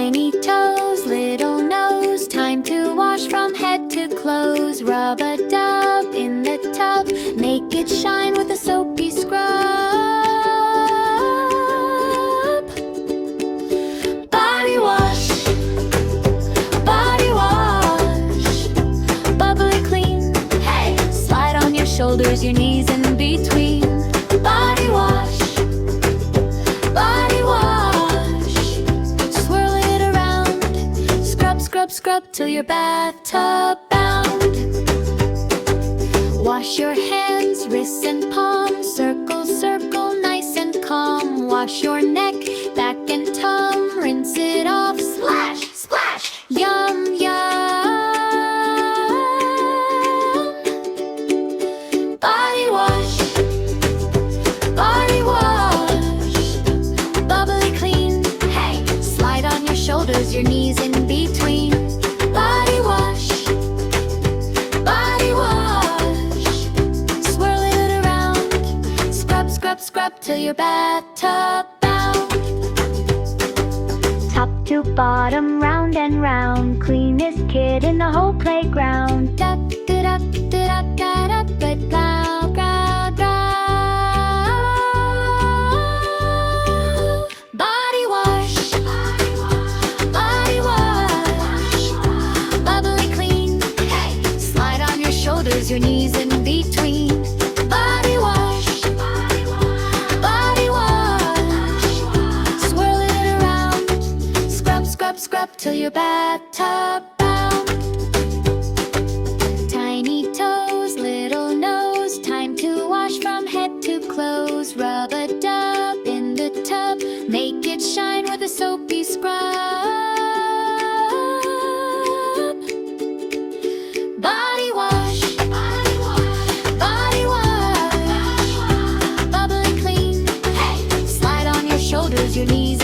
Tiny toes, little nose, time to wash from head to clothes. Rub a dub in the tub, make it shine with a soapy scrub. Body wash, body wash, bubbly clean. Hey, slide on your shoulders, your knees in between. Body wash, body wash, swirl it around. Scrub, scrub, scrub till your bathtub bound. Wash your hands, wrists and palms, circle, circle, nice and calm. Wash your neck, back and tum, rinse it off. Splash, splash, yum, yum. Body wash, body wash, bubbly clean. Hey, slide on your shoulders, your knees in between. Body wash, body wash, swirl it around. Scrub, scrub, scrub till your bathtub bound. Top to bottom, round and round, cleanest kid in the whole playground. Duck, duck, duck, duck, duck, but growl, growl, growl. Body wash, body wash, bubbly clean. Hey, slide on your shoulders, your knees in between. Body wash, body wash, swirl it around. Scrub, scrub, scrub till your bathtub bound. Tiny toes, little nose, time to wash from head to clothes. Rub a dub in the tub, make it shine with a soapy scrub. Body wash, body wash, bubbly clean. Hey, slide on your shoulders, your knees